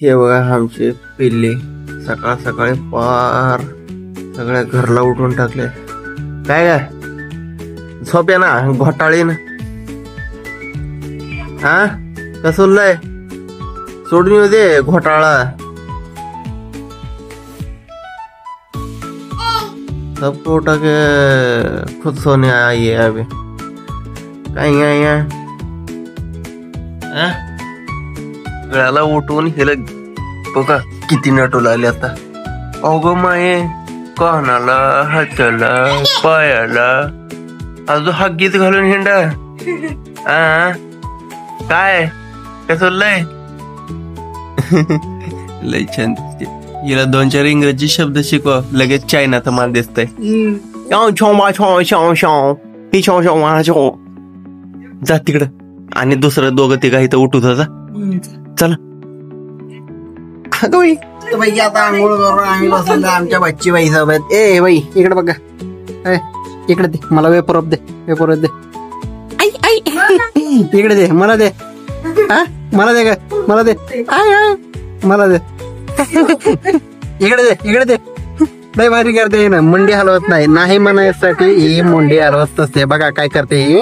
हे बघा आमचे पिल्ले सकाळ सकाळी पार सगळ्या घरला उठून टाकले. काय काय झोप आहे ना घोटाळीन. हा कसं लय सोडून येऊ दे घोटाळा. सबको उठा के खुद सोने आई है अभी. काय गळ्याला उठवून हिला बघा किती नटू लागले आता. अगं माये कानाला हाताला पायाला अजून हागीत घालून हिंडा. काय कसं लय लय छान. हिला 2-4 इंग्रजी शब्द शिकवा लगेच चायनाचा माल दिसतंय. जा तिकडं आणि दुसरं दोघं तिघा इथं उठू जा. चला बाई आता आंघोळ करून आम्ही बसलो आमच्या बच्ची बाई सोबत. ए बाई इकडे बघा इकडे दे मला वेपर दे वेपर दे. इकडे दे मला दे. मला दे का मला दे मला दे. इकडे दे इकडे दे. नाही भारी करते ना मुंडी हलवत नाही म्हणायसाठी ही मुंडी हलवत असते. बघा काय करते ही.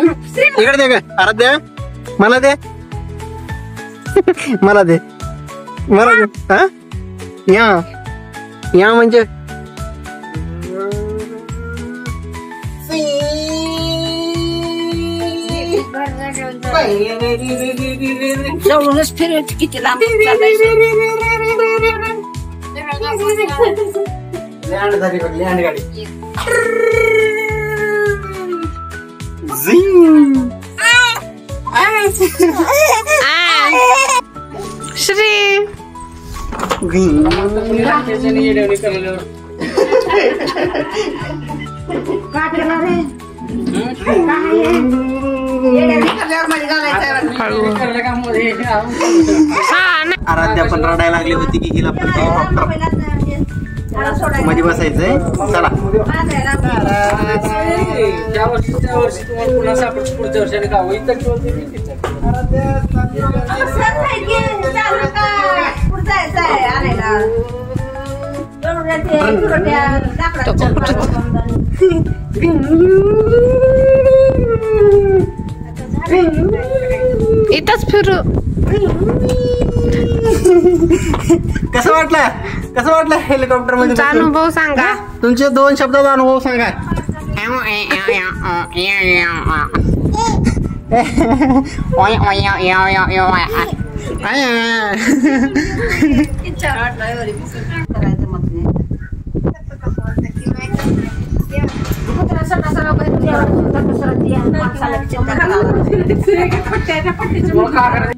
इकडे दे का अरे द्या मला दे मला दे मला दे. हा या म्हणजे जवळूनच फिरत किती लांब लँड गाडी. श्री आराध्या पण रडायला लागली होती की हिला पण हेलिकॉप्टर मध्ये बसायचंय. चला इथंच फिरू. कसं वाटलं हेलिकॉप्टर मध्ये अनुभव सांगा. तुमचे 2 शब्दाचा अनुभव सांगा.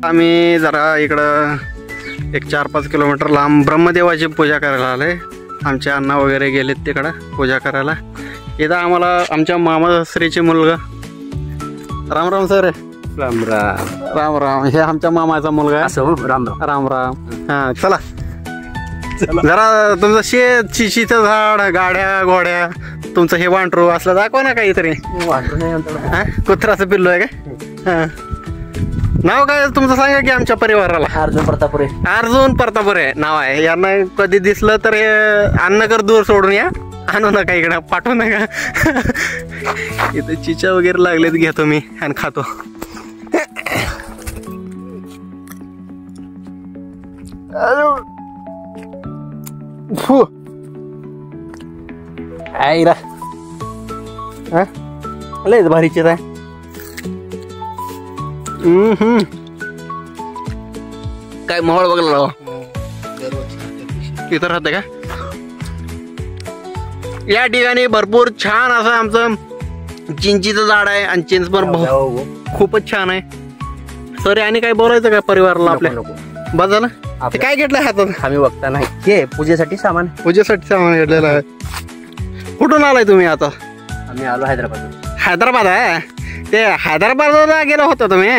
आम्ही जरा इकडं 1-4-5 किलोमीटर लांब ब्रह्मदेवाची पूजा करायला आलोय. आमचे अण्णा वगैरे गेलेत तिकडं पूजा करायला. इथं आम्हाला आमच्या मामाश्रीचे मुलगा राम राम सर. राम राम राम राम. हे आमच्या मामाचा मुलगा. राम राम राम राम. हा चला जरा तुमचं शेत चिशीचं झाड गाड्या घोड्या तुमचं हे वांटरू असलं दाखवा ना काहीतरी. कुत्राचं पिल्लू आहे का. नाव काय तुमचं सांगा की आमच्या परिवाराला. अर्जुन प्रतापुरे. अर्जुन प्रतापुरे नाव आहे. यांना कधी दिसलं तर अन्नकर दूर सोडून या. आणू नका इकडं पाठवू नका. इथं चिचा वगैरे लागलेत घेतो मी आणि खातो. आईरा लयच भारी चित आहे. काय मोहळ बघला तिथं राहते का. या ठिकाणी भरपूर छान असं आमचं चिंचीचं झाड आहे आणि चिंच पण खूपच छान आहे. सर आणि काय बोलायचं का परिवाराला आपल्या. बस झालं. ते काय घेतलं हातात. आम्ही बघता नाही हे पूजेसाठी सामान घेतलेलं आहे. कुठून आलाय तुम्ही आता. आम्ही आलो हैदराबाद. हैदराबाद आहे. ते हैदराबादला गेला होता तुम्ही.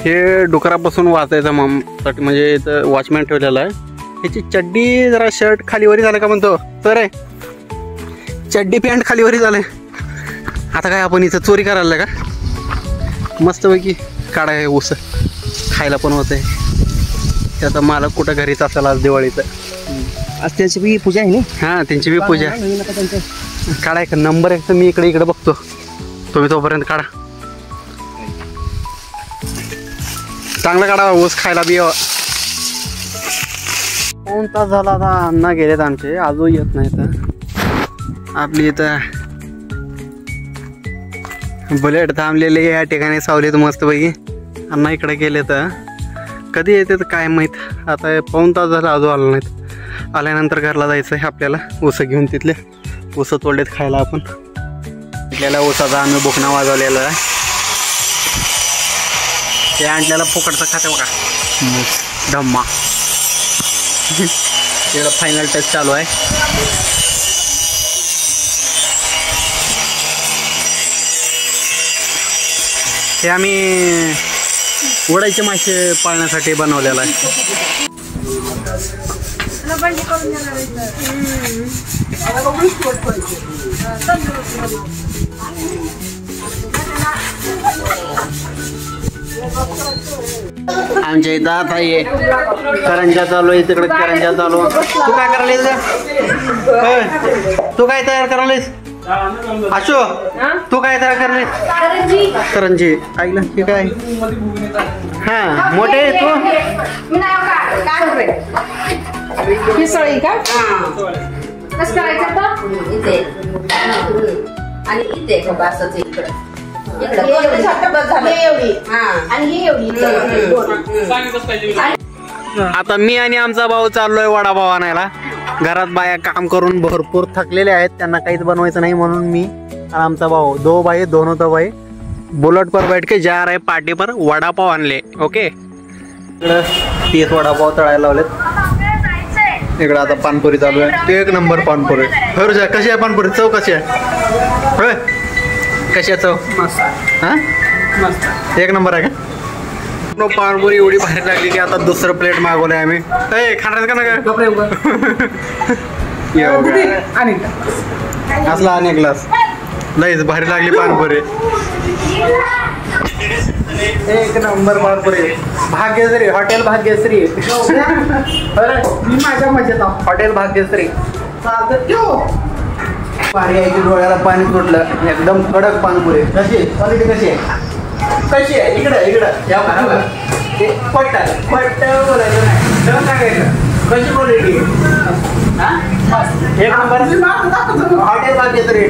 हे डुकरापासून वाचायचं साठी म्हणजे इथं वॉचमॅन ठेवलेला आहे. ह्याची चड्डी जरा शर्ट खालीवरी झालं का म्हणतो तर चड्डी पॅन्ट खालीवरी झालंय. आता काय आपण इथं चोरी करायला का मस्तपैकी काढाय ऊस. खायला पण होतंय. त्याचा मालक कुठं घरीच असेल आज दिवाळीचं. आज त्यांची बी पूजा आहे ना. हां त्यांची बी पूजा. नवीन आता त्यांचं. काढा एक नंबर एक तर मी इकडे बघतो, तुम्ही तोपर्यंत काढा. चांगलं काढा, ऊस खायला बी यावं. 2 तास झाला आता अण्णा गेलेत आमचे, अजून येत नाही तर. आपली इथं बुलेट थांबलेले या ठिकाणी सावलीत मस्तपैकी. अण्णा इकडे गेले तर कधी येते तर काय माहीत. आता 2 तास झाला अजून आलं नाहीत. आल्यानंतर घरला जायचं आहे आपल्याला, ऊस घेऊन तिथले. ऊस तोडलेत खायला आपण. आपल्याला ऊसाचा आम्ही बुकना वाजवलेला आहे. ते आणलेला फुकटचं खाते बघा धम्मा. तिकडं फायनल टच चालू आहे. हे आम्ही उडायचे मासे पाळण्यासाठी बनवलेला आहे. आमच्या इथं आता ये करंजा चालू आहे, तिकडे करंजा चालू. तू काय करायलीस? तू काय तयार करायलीस? अशो तू काय तयार करायलीस? करंजी. ऐकलं की काय? हा मोठे तू मिसळी का? कसं करायचं आता? इथे आणि इथे असंच इकडं इकडं छोटं बस झालं एवढी. आणि ही एवढी. आता मी आणि आमचा भाऊ चाललोय वडापाव आणायला. घरात बाया काम करून भरपूर थकलेले आहेत, त्यांना काहीच बनवायचं नाही म्हणून मी आणि आमचा भाऊ दो भाई दोनों तो भाई बुलेट पर बैठ के जा रहे पार्टी पर वडापाव आणले. ओके इकडं 30 वडापाव तळायला लावलेत. इकडं आता पानपुरी चालू आहे. 1 नंबर पानपुरी. हर कशी आहे पानपुरी? चव कशी आहे? होय कशी आहे चव? हां 1 नंबर आहे का? पानपुरी एवढी भारी लागली की आता दुसरं प्लेट मागवलं आहे आम्ही. खाणार का ना असला आणि ग्लास लईच भारी लागली पानपुरी. 1 नंबर पानपुरी. भाग्यश्री हॉटेल भाग्यश्री. मी माझ्या मजेत हॉटेल भाग्यश्री. भारी आहे की डोळ्याला पाणी सुटलं. एकदम कडक पानपुरी. कशी क्वालिटी कशी आहे? कशी आहे? इकडं या पट्ट बोलायचं नाही सांगायचं. कशी quality? 1 number hotel Bhagyashree.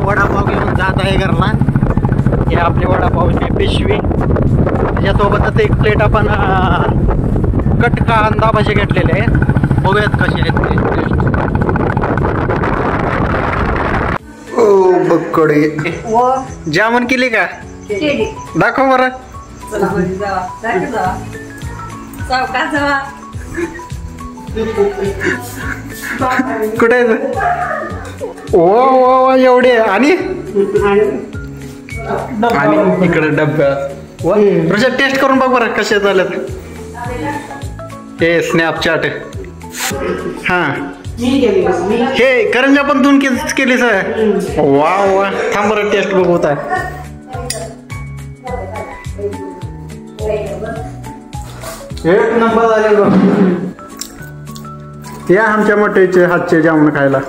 Vada pav घेऊन जात आहे घरला. हे आपली वडापावची पिशवी, त्याच्यासोबतच 1 प्लेट आपण कट कांदा भाजी घेतलेले आहे. बघूयात कशी घेतली टेस्ट. ओ बकडे जामून केली का? दाखव बरं. कुठे ओ एवढे आणि इकडे डब्या टेस्ट करून बघ बरं कसे झालेत. हे स्नॅपचॅट. हा हे करंजा पण तू केली सर. वा वा थांब बरं टेस्ट बघ आहे. एक नंबर झाले बघ. या आमच्या मोठ्याचे हातचे जामुन खायला.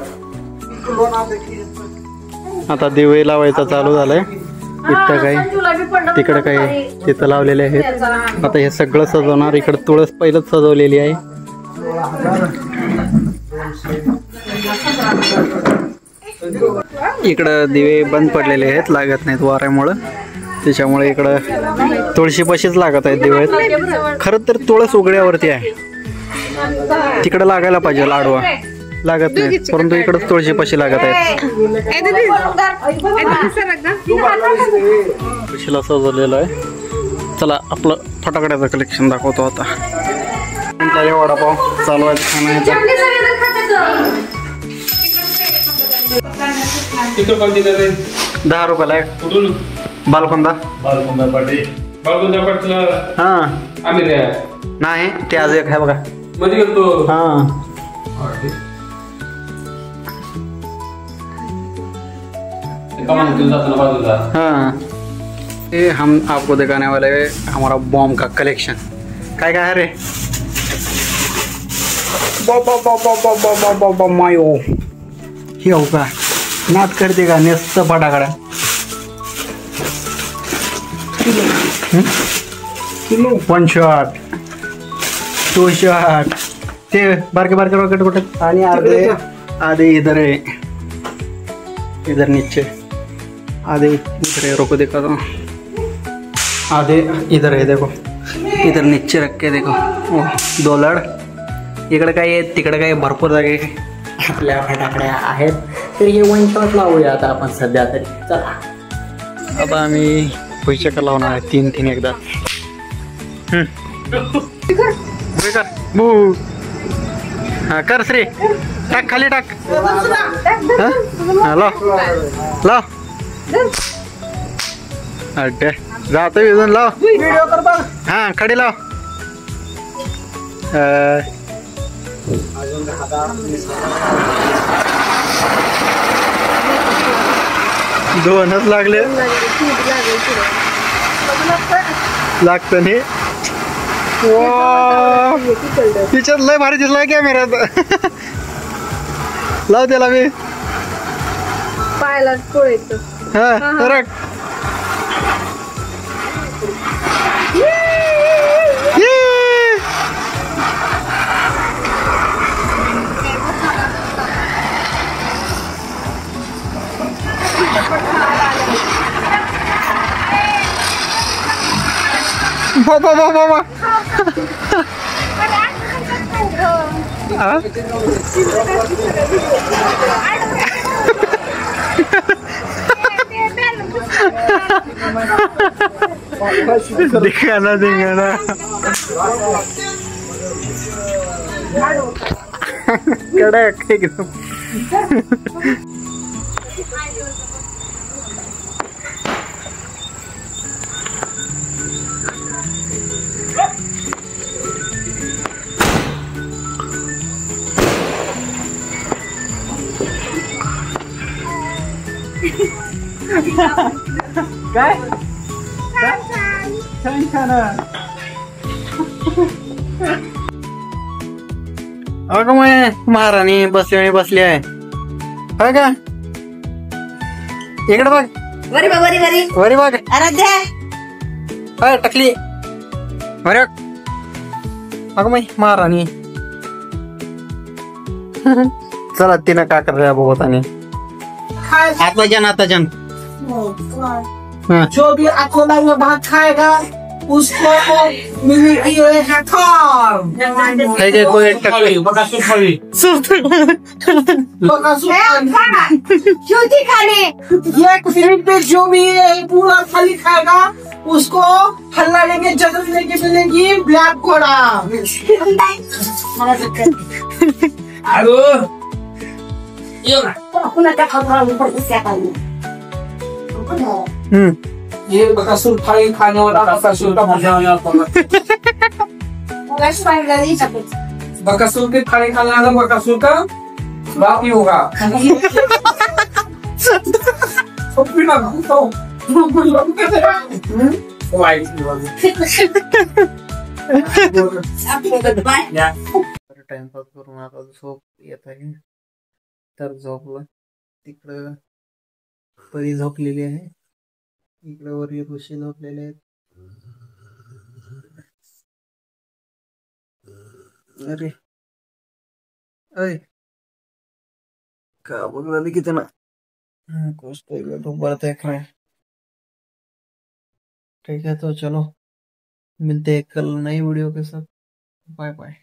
आता दिवे लावायचा चालू झालाय. इथं काही तिकडं काही तिथं लावलेले आहेत. आता हे सगळं सजवणार. इकडं तुळस पहिलंच सजवलेली आहे. इकडं दिवे बंद पडलेले आहेत, लागत नाहीत वाऱ्यामुळं. त्याच्यामुळे इकडं तुळशीपाशीच लागत आहेत दिवे. खरं तर तुळस उघड्यावरती आहे, तिकडं लागायला पाहिजे. लाडवा लागत नाही, परंतु इकडं तुळशीपाशी लागत आहेत. तुळशीला सजवलेलं आहे. चला आपलं फटाकड्याचं कलेक्शन दाखवतो आता. वडापाव चालू आहे खाण्याचा. 10 रुपयाला आहे. बालकोंदा हा नाही ते आज एक आहे बघा. हा हा ये हम आपको दिखाने वाले हैं हमारा बॉम्ब का कलेक्शन। काय काय है रे? मायो हे हो का नाद करते का नेस्त फटाकडा वन शॉट टू शॉट ते बारके बारके रॉकेट कुठे आणि आधे इधर है इधर नीचे आधे इधर है रोको देखा तो आधे इधर है देखो इधर नीचे रख के देखो ओ, 2 लढ इकडे काय आहे तिकडे काय भरपूर जागे आपल्या फटाकड्या आहेत तर हे वन शॉट लावूया आता आपण सध्या तरी चला आता आम्ही पैसे लावणार आहे 3 एकदा हा कर श्री टाक खाली टाक लाव अड्डे जातो इथून लाव हा खडी लाव दोनच लागले लागत नाही तिच्यात लय भारी दिसला कॅमेऱ्यात लाव त्याला मी पायाला पोळायचं हा करेक्ट बाबा दिखाना दिखाना कडक एकदम काय छान छान अगं मग महाराणी बसली आहे हो का इकडे बघ वरी बा, वरी वरी वरी बघ आराध्या अय टकली अरे अगं मग महाराणी चला तिनं का कर रहा बोतानी आता जन जो भी अकोला में भात खाएगा उसको मिलेगी कोई टकली ज्योति खाने एक मिनट में जो भी पूरा थाली खाएगा उसको हल्ला लेके जगह लेके मिलेगी ब्लैक घोड़ा। ये बकासुर थाली खाने वाला बकासुर का मजा आने वाला बकासुर की थाली खाने वाला बकासुर का बाप ही होगा टाइमपास करून आता झोप येत आहे तर झोपलं तिकडं परी झोपलेली आहे इकडे वरील ऋषी झोपलेले आहेत अरे अय का बघ रही कितना कुछ तो ऊपर देख रहे हैं ठीक है तो चलो मिलते हैं कल नई वीडियो के साथ बाय बाय